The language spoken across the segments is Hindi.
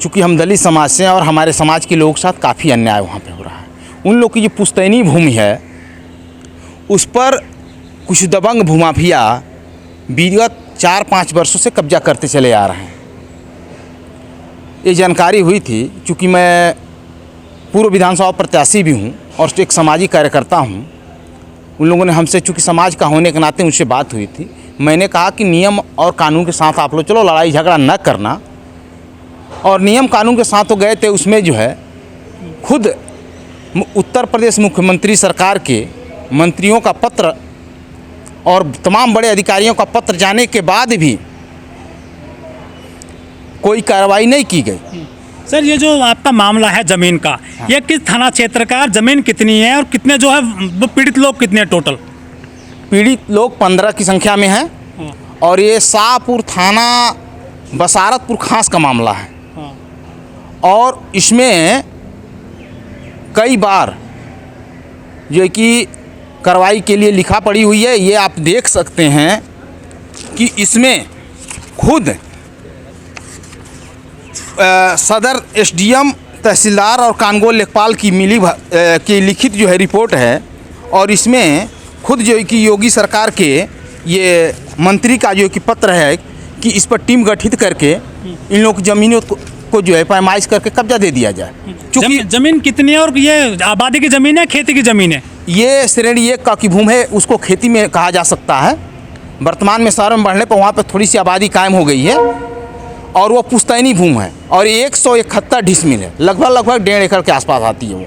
चूँकि हम दलित समाज से हैं और हमारे समाज के लोगों के साथ काफ़ी अन्याय वहाँ पे हो रहा है। उन लोग की जो पुश्तैनी भूमि है उस पर कुछ दबंग भूमाफिया विगत 4-5 वर्षों से कब्जा करते चले आ रहे हैं। ये जानकारी हुई थी, चूँकि मैं पूर्व विधानसभा प्रत्याशी भी हूँ और एक सामाजिक कार्यकर्ता हूँ। उन लोगों ने हमसे, चूँकि समाज का होने के नाते उनसे बात हुई थी, मैंने कहा कि नियम और कानून के साथ आप लोग चलो, लड़ाई झगड़ा न करना। और नियम कानून के साथ तो गए थे। उसमें जो है खुद उत्तर प्रदेश मुख्यमंत्री सरकार के मंत्रियों का पत्र और तमाम बड़े अधिकारियों का पत्र जाने के बाद भी कोई कार्रवाई नहीं की गई। सर, ये जो आपका मामला है ज़मीन का, ये किस थाना क्षेत्र का, ज़मीन कितनी है और कितने जो है वो पीड़ित लोग कितने हैं टोटल? पीड़ित लोग 15 की संख्या में हैं और ये शाहपुर थाना बसारतपुर खास का मामला है। और इसमें कई बार जो कि कार्रवाई के लिए लिखा पड़ी हुई है। ये आप देख सकते हैं कि इसमें खुद सदर एसडीएम, तहसीलदार और कानगोल लेखपाल की की लिखित जो है रिपोर्ट है। और इसमें खुद जो है कि योगी सरकार के ये मंत्री का जो कि पत्र है कि इस पर टीम गठित करके इन लोगों की ज़मीनों को जो है पैमाइश करके कब्जा दे दिया जाए। क्योंकि ज़मीन कितनी है और ये आबादी की ज़मीन है, खेती की ज़मीन है? ये श्रेणी 1 का की भूमि है, उसको खेती में कहा जा सकता है। वर्तमान में शहर में बढ़ने पर वहाँ पर थोड़ी सी आबादी कायम हो गई है और वो पुश्तैनी भूमि है और 171 डिसमिल है, लगभग 1.5 एकड़ के आसपास आती है वो।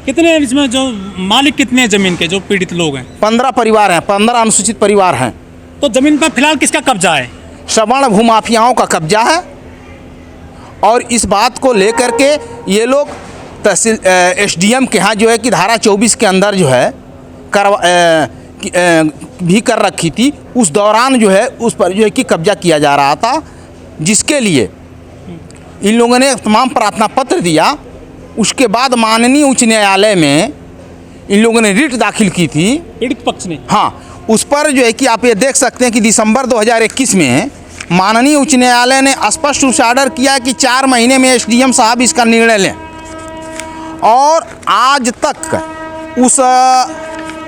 कितने इसमें जो मालिक कितने हैं ज़मीन के, जो पीड़ित लोग हैं? 15 परिवार हैं, 15 अनुसूचित परिवार हैं। तो ज़मीन पर फिलहाल किसका कब्जा है? सवर्ण भूमाफियाओं का कब्जा है। और इस बात को लेकर के ये लोग तहसील एसडीएम के यहाँ जो है कि धारा 24 के अंदर जो है भी कर रखी थी। उस दौरान जो है उस पर जो है कि कब्जा किया जा रहा था, जिसके लिए इन लोगों ने तमाम प्रार्थना पत्र दिया। उसके बाद माननीय उच्च न्यायालय में इन लोगों ने रिट दाखिल की थी, पीड़ित पक्ष ने। हाँ, उस पर जो है कि आप ये देख सकते हैं कि दिसंबर 2021 में माननीय उच्च न्यायालय ने स्पष्ट रूप से ऑर्डर किया कि 4 महीने में एसडीएम साहब इसका निर्णय लें। और आज तक उस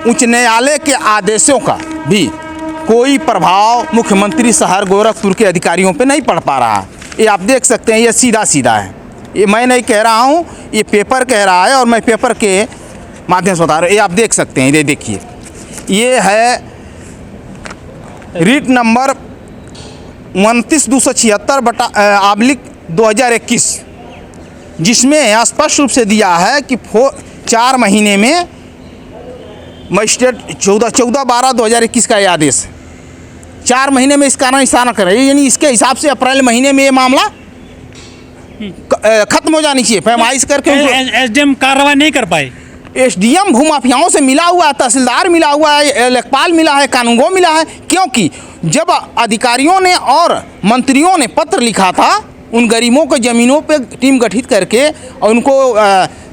उच्च न्यायालय के आदेशों का भी कोई प्रभाव मुख्यमंत्री शहर गोरखपुर के अधिकारियों पे नहीं पड़ पा रहा है। ये आप देख सकते हैं, ये सीधा सीधा है। ये मैं नहीं कह रहा हूँ, ये पेपर कह रहा है और मैं पेपर के माध्यम से बता रहा हूँ। ये आप देख सकते हैं, ये देखिए, ये है रीट नंबर 29/276/2021, जिसमें स्पष्ट रूप से दिया है कि 4 महीने में मजिस्ट्रेट 14/12/2021 का यह आदेश है। 4 महीने में इसका निशाना करें, यानी इसके हिसाब से अप्रैल महीने में ये मामला खत्म हो जानी चाहिए। पैमाइश करके एसडीएम कार्रवाई नहीं कर पाए। एसडीएम भूमाफियाओं से मिला हुआ है, तहसीलदार मिला हुआ है, लेखपाल मिला है, कानूनगो मिला है। क्योंकि जब अधिकारियों ने और मंत्रियों ने पत्र लिखा था उन गरीबों के ज़मीनों पे टीम गठित करके और उनको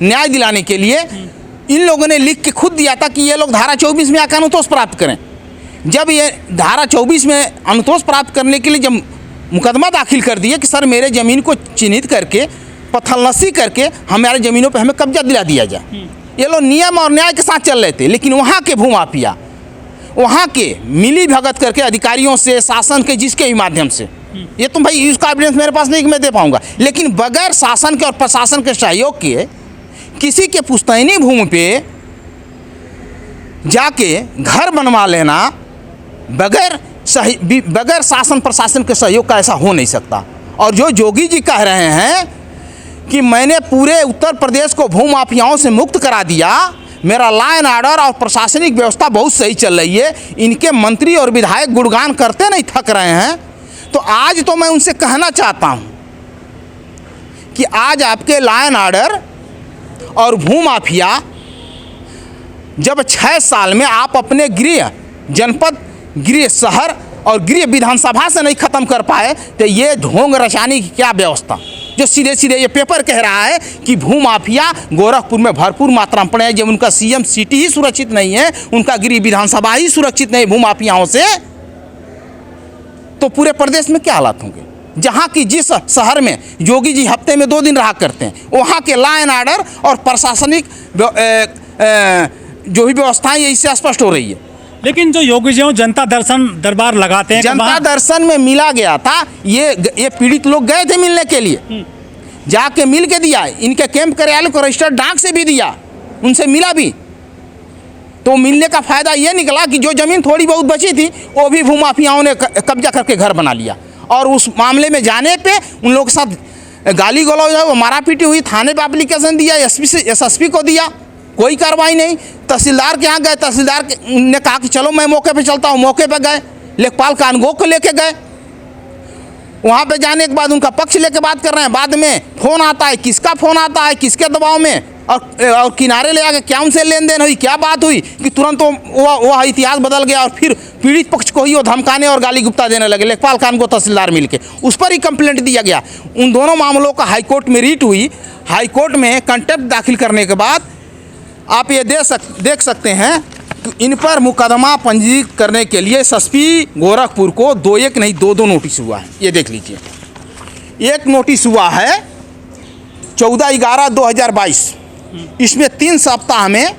न्याय दिलाने के लिए, इन लोगों ने लिख के खुद दिया था कि ये लोग धारा 24 में आकर अनुतोष प्राप्त करें। जब ये धारा 24 में अनुतोष प्राप्त करने के लिए जब मुकदमा दाखिल कर दिए कि सर मेरे ज़मीन को चिन्हित करके पत्थलनसी करके हमारे ज़मीनों पे हमें कब्जा दिला दिया जाए, ये लोग नियम और न्याय के साथ चल रहे थे। लेकिन वहाँ के भूमाफिया वहाँ के मिली भगत करके अधिकारियों से, शासन के जिसके भी माध्यम से, ये तो भाई इसका एविडेंस मेरे पास नहीं कि मैं दे पाऊँगा, लेकिन बगैर शासन के और प्रशासन के सहयोग के किसी के पुश्तैनी भूमि पे जाके घर बनवा लेना बगैर शासन प्रशासन के सहयोग का, ऐसा हो नहीं सकता। और जो योगी जी कह रहे हैं कि मैंने पूरे उत्तर प्रदेश को भूमाफियाओं से मुक्त करा दिया, मेरा लॉ एंड ऑर्डर और प्रशासनिक व्यवस्था बहुत सही चल रही है, इनके मंत्री और विधायक गुणगान करते नहीं थक रहे हैं। तो आज तो मैं उनसे कहना चाहता हूं कि आज आपके लॉ एंड ऑर्डर और भूमाफिया जब 6 साल में आप अपने गृह जनपद, गृह शहर और गृह विधानसभा से नहीं ख़त्म कर पाए, तो ये ढोंग रचाने की क्या व्यवस्था, जो सीधे सीधे ये पेपर कह रहा है कि भूमाफिया गोरखपुर में भरपूर मात्रा में पड़े हैं। जब उनका सीएम सिटी ही सुरक्षित नहीं है, उनका गृह विधानसभा ही सुरक्षित नहीं भूमाफियाओं से, तो पूरे प्रदेश में क्या हालात होंगे। जहाँ की जिस शहर में योगी जी हफ्ते में 2 दिन रहा करते हैं, वहाँ के लॉ एंड ऑर्डर और प्रशासनिक जो भी व्यवस्थाएं है इससे स्पष्ट हो रही है। लेकिन जो योगी जी जनता दर्शन दरबार लगाते हैं, जनता दर्शन में मिला गया था, ये पीड़ित लोग गए थे मिलने के लिए, जाके मिल के दिया, इनके कैंप कार्यालय को रजिस्टर्ड डाक से भी दिया, उनसे मिला भी। तो मिलने का फायदा ये निकला कि जो जमीन थोड़ी बहुत बची थी वो भी भूमाफियाओं ने कब्जा करके घर बना लिया, और उस मामले में जाने पे उन लोगों के साथ गाली गलौज है, वो मारापीटी हुई, थाने पे एप्लीकेशन दिया, एसएसपी को दिया, कोई कार्रवाई नहीं। तहसीलदार के यहाँ गए, तहसीलदार ने कहा कि चलो मैं मौके पे चलता हूँ, मौके पे गए, लेखपाल कानगो को लेके गए, वहाँ पे जाने के बाद उनका पक्ष लेके बात कर रहे हैं, बाद में फ़ोन आता है, किसका फ़ोन आता है, किसके दबाव में, और किनारे ले आके क्या उनसे लेन देन हुई, क्या बात हुई कि तुरंत वो इतिहास बदल गया, और फिर पीड़ित पक्ष को ही वो धमकाने और गाली गुप्ता देने लगे, लेखपाल खान को तहसीलदार मिलके, उस पर ही कंप्लेंट दिया गया। उन दोनों मामलों का हाईकोर्ट में रीट हुई। हाईकोर्ट में कंटेम्प्ट दाखिल करने के बाद आप ये देख सकते हैं कि इन पर मुकदमा पंजीकृत करने के लिए एसएसपी गोरखपुर को 2 नहीं 2 नोटिस हुआ है। ये देख लीजिए, एक नोटिस हुआ है 14/11/2022, इसमें 3 सप्ताह में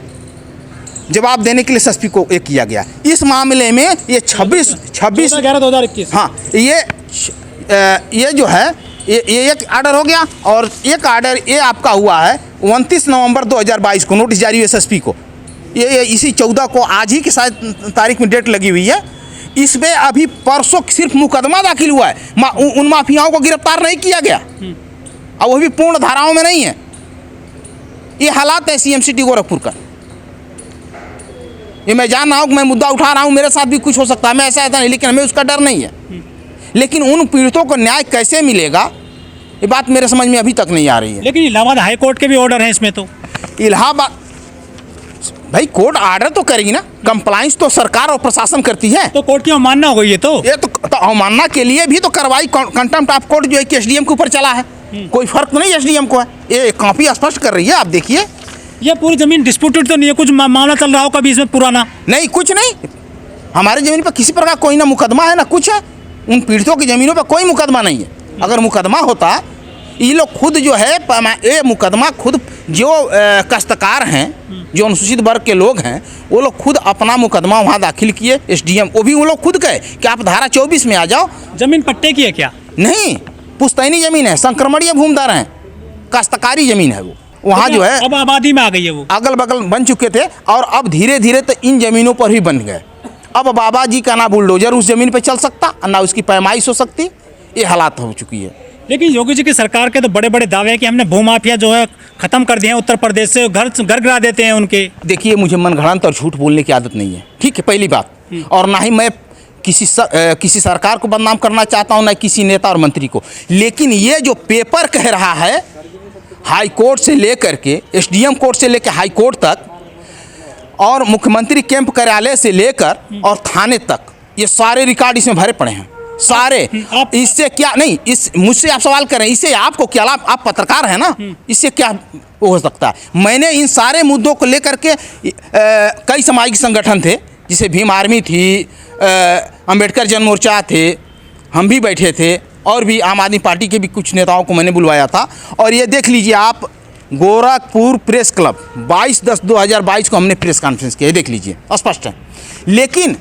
जवाब देने के लिए एसएसपी को एक किया गया। इस मामले में ये 26/11/2021, हाँ, ये जो है ये एक आर्डर हो गया, और एक आर्डर ये आपका हुआ है 29 नवंबर 2022 को, नोटिस जारी हुई एसएसपी को। ये इसी 14 को, आज ही की शायद तारीख में डेट लगी हुई है। इसमें अभी परसों सिर्फ मुकदमा दाखिल हुआ है, उन माफियाओं को गिरफ्तार नहीं किया गया, और वो भी पूर्ण धाराओं में नहीं है। ये हालात है सीएम सिटी गोरखपुर का। ये मैं जान रहा हूँ कि मैं मुद्दा उठा रहा हूँ, मेरे साथ भी कुछ हो सकता है, मैं ऐसा नहीं, लेकिन हमें उसका डर नहीं है। लेकिन उन पीड़ितों को न्याय कैसे मिलेगा, ये बात मेरे समझ में अभी तक नहीं आ रही है। लेकिन इलाहाबाद हाई कोर्ट के भी ऑर्डर हैं इसमें। तो इलाहाबाद भाई कोर्ट आर्डर तो करेगी ना, कंप्लाइंस तो सरकार और प्रशासन करती है। तो कोर्ट की अवमानना हो गई है। तो अवमानना के लिए भी तो कार्रवाई कंटेम्प्ट ऑफ कोर्ट जो है कि एसडीएम के ऊपर चला है, कोई फर्क नहीं एसडीएम को है। ये काफी स्पष्ट कर रही है, आप देखिए। ये पूरी जमीन डिस्प्यूटेड तो नहीं है, कुछ मामला चल रहा हो कभी इसमें पुराना? नहीं, कुछ नहीं, हमारे जमीन पर किसी प्रकार कोई ना मुकदमा है ना कुछ है। उन पीड़ितों की ज़मीनों पर कोई मुकदमा नहीं है। अगर मुकदमा होता, ये लोग खुद जो है ये मुकदमा खुद जो काश्तकार हैं, जो अनुसूचित वर्ग के लोग हैं, वो लोग खुद अपना मुकदमा वहाँ दाखिल किए एसडीएम, वो भी वो लोग खुद कहे कि आप धारा 24 में आ जाओ। जमीन पट्टे की है क्या? नहीं, पुश्तैनी ज़मीन है, संक्रमणीय भूमिदार हैं, काश्तकारी ज़मीन है वो। वहाँ जो है अब आबादी में आ गई है, वो अगल बगल बन चुके थे, और अब धीरे धीरे तो इन ज़मीनों पर भी बन गए। अब बाबा जी का ना बुलडोजर उस ज़मीन पे चल सकता, ना उसकी पैमाइश हो सकती, ये हालात हो चुकी है। लेकिन योगी जी की सरकार के तो बड़े बड़े दावे हैं कि हमने भूमाफिया जो है ख़त्म कर दिए हैं, उत्तर प्रदेश से घर गिरा देते हैं उनके। देखिए, मुझे मनगढ़ंत और झूठ बोलने की आदत नहीं है, ठीक है, पहली बात, और ना ही मैं किसी सरकार को बदनाम करना चाहता हूँ, ना किसी नेता और मंत्री को। लेकिन ये जो पेपर कह रहा है हाई कोर्ट से लेकर के एसडीएम कोर्ट से लेकर हाई कोर्ट तक, और मुख्यमंत्री कैंप कार्यालय से लेकर और थाने तक, ये सारे रिकॉर्ड इसमें भरे पड़े हैं, सारे। इससे क्या नहीं, इस मुझसे आप सवाल करें, इससे आपको क्या लाभ? आप पत्रकार हैं ना, इससे क्या हो सकता है? मैंने इन सारे मुद्दों को लेकर के कई सामाजिक संगठन थे, जैसे भीम आर्मी थी, अंबेडकर जन मोर्चा थे, हम भी बैठे थे, और भी आम आदमी पार्टी के भी कुछ नेताओं को मैंने बुलवाया था। और ये देख लीजिए आप, गोरखपुर प्रेस क्लब 22/10/2022 को हमने प्रेस कॉन्फ्रेंस किया, देख लीजिए, स्पष्ट है। लेकिन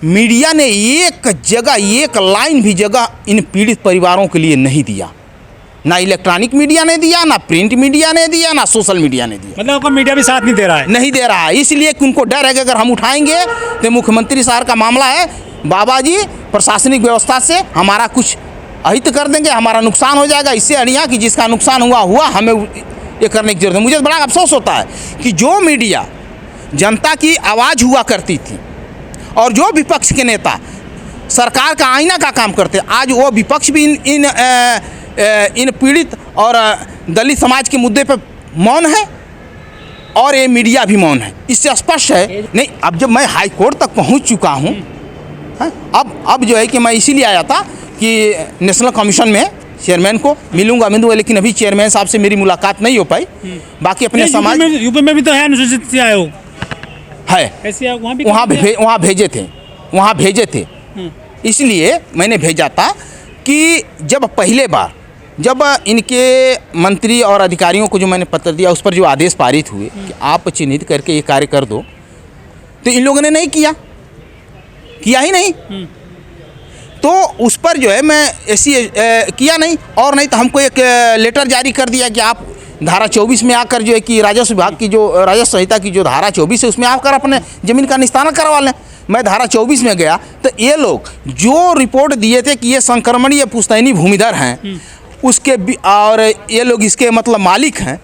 मीडिया ने एक जगह, एक लाइन भी जगह इन पीड़ित परिवारों के लिए नहीं दिया। ना इलेक्ट्रॉनिक मीडिया ने दिया, ना प्रिंट मीडिया ने दिया, ना सोशल मीडिया ने दिया। मतलब आपका मीडिया भी साथ नहीं दे रहा है? नहीं दे रहा है, इसलिए कि उनको डर है कि अगर हम उठाएंगे तो मुख्यमंत्री साहब का मामला है, बाबा जी प्रशासनिक व्यवस्था से हमारा कुछ अहित कर देंगे, हमारा नुकसान हो जाएगा। इससे अड़िया कि जिसका नुकसान हुआ, हमें ये करने की जरूरत है। मुझे बड़ा अफसोस होता है कि जो मीडिया जनता की आवाज़ हुआ करती थी, और जो विपक्ष के नेता सरकार का आईना का काम करते, आज वो विपक्ष भी इन पीड़ित और दलित समाज के मुद्दे पर मौन है, और ये मीडिया भी मौन है। इससे स्पष्ट है। नहीं, अब जब मैं हाई कोर्ट तक पहुंच चुका हूं, अब जो है कि मैं इसीलिए आया था कि नेशनल कमीशन में चेयरमैन को मिलूंगा, लेकिन अभी चेयरमैन साहब से मेरी मुलाकात नहीं हो पाई। बाकी अपने समाज यूपी में भी तो है अनुसूचित आयोग है, ऐसे वहाँ भेजे थे, इसलिए मैंने भेजा था कि जब पहले बार जब इनके मंत्री और अधिकारियों को जो मैंने पत्र दिया उस पर जो आदेश पारित हुए कि आप चिन्हित करके ये कार्य कर दो, तो इन लोगों ने नहीं किया ही नहीं। तो उस पर जो है मैं ऐसी किया नहीं, और नहीं तो हमको एक लेटर जारी कर दिया कि आप धारा 24 में आकर जो है कि राजस्व विभाग की जो राजस्व संहिता की जो धारा 24 है उसमें आकर अपने ज़मीन का निस्तारण करवा लें। मैं धारा 24 में गया तो ये लोग जो रिपोर्ट दिए थे कि ये संक्रमणीय पुश्तैनी भूमिधर हैं उसके और ये लोग इसके मतलब मालिक हैं,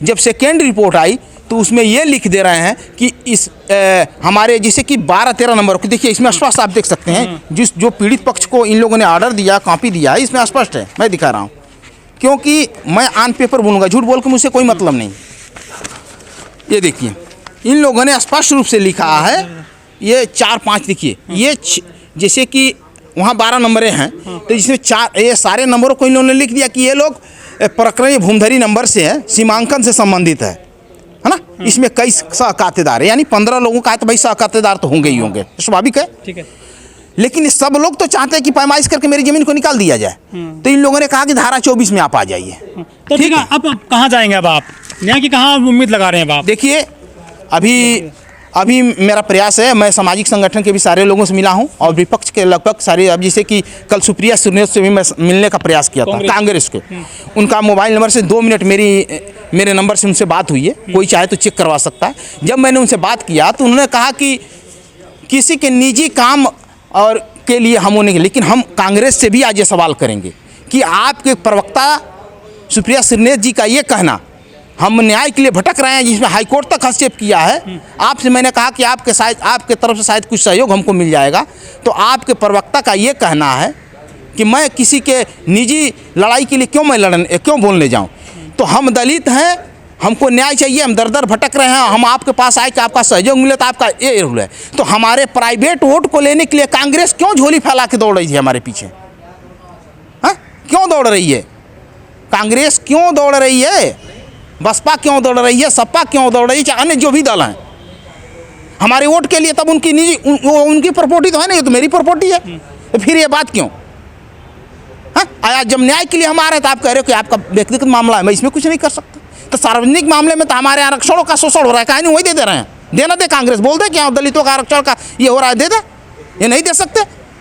जब सेकेंड रिपोर्ट आई तो उसमें ये लिख दे रहे हैं कि इस हमारे जैसे कि 12-13 नंबर को देखिए, इसमें स्पष्ट आप देख सकते हैं जिस जो पीड़ित पक्ष को इन लोगों ने ऑर्डर दिया, कॉपी दिया है, इसमें स्पष्ट है, मैं दिखा रहा हूँ, क्योंकि मैं ऑन पेपर बोलूँगा, झूठ बोल के मुझसे कोई मतलब नहीं। ये देखिए इन लोगों ने स्पष्ट रूप से लिखा है, ये 4-5 देखिए, ये जैसे कि वहाँ 12 नंबरें हैं तो इसमें 4 ये सारे नंबरों को इन लोगों ने लिख दिया कि ये लोग प्रकरणीय भूमधरी नंबर से है, सीमांकन से संबंधित है ना। इसमें कई सहखातेदार है, यानी 15 लोगों का है तो भाई सहखातेदार तो होंगे ही होंगे, स्वाभाविक है। ठीक है, लेकिन सब लोग तो चाहते हैं कि पैमाइश करके मेरी जमीन को निकाल दिया जाए, तो इन लोगों ने कहा कि धारा 24 में आप आ जाइए। तो ठीक है, अब कहाँ जाएंगे अब आप, न्याय की कहाँ उम्मीद लगा रहे हैं आप? देखिए अभी मेरा प्रयास है, मैं सामाजिक संगठन के भी सारे लोगों से मिला हूं और विपक्ष के लगभग सारे, अब जैसे कि कल सुप्रिया सुरनेर से भी मैं मिलने का प्रयास किया था, कांग्रेस के। उनका मोबाइल नंबर से 2 मिनट मेरे नंबर से उनसे बात हुई है, कोई चाहे तो चेक करवा सकता है। जब मैंने उनसे बात किया तो उन्होंने कहा कि किसी के निजी काम और के लिए हम होने के, लेकिन हम कांग्रेस से भी आज ये सवाल करेंगे कि आपके प्रवक्ता सुप्रिया सुरनेर जी का ये कहना हम न्याय के लिए भटक रहे हैं, जिसमें हाईकोर्ट तक हस्तक्षेप किया है। आपसे मैंने कहा कि आपके तरफ से शायद कुछ सहयोग हमको मिल जाएगा, तो आपके प्रवक्ता का ये कहना है कि मैं किसी के निजी लड़ाई के लिए क्यों बोलने जाऊं। तो हम दलित हैं, हमको न्याय चाहिए, हम दर दर भटक रहे हैं, हम आपके पास आए कि आपका सहयोग मिले, तो आपका ये रूल है। तो हमारे प्राइवेट वोट को लेने के लिए कांग्रेस क्यों झोली फैला के दौड़ रही थी हमारे पीछे? हाँ, क्यों दौड़ रही है कांग्रेस? क्यों दौड़ रही है बसपा? क्यों दौड़ रही है सपा? क्यों दौड़ रही है? चाहे अन्य जो भी दल हैं हमारे वोट के लिए, तब उनकी निजी उनकी प्रॉपर्टी तो है नहीं, ये तो मेरी प्रॉपर्टी है, तो फिर ये बात क्यों? हाँ, जब न्याय के लिए हम आ रहे हैं तो आप कह रहे हो कि आपका व्यक्तिगत मामला है, मैं इसमें कुछ नहीं कर सकता। तो सार्वजनिक मामले में तो हमारे आरक्षणों का शोषण हो रहा है, कहीं नहीं वही दे रहे हैं, देना दे। कांग्रेस बोल दे कि दलितों का आरक्षण का ये हो रहा है, दे दे, ये नहीं दे सकते।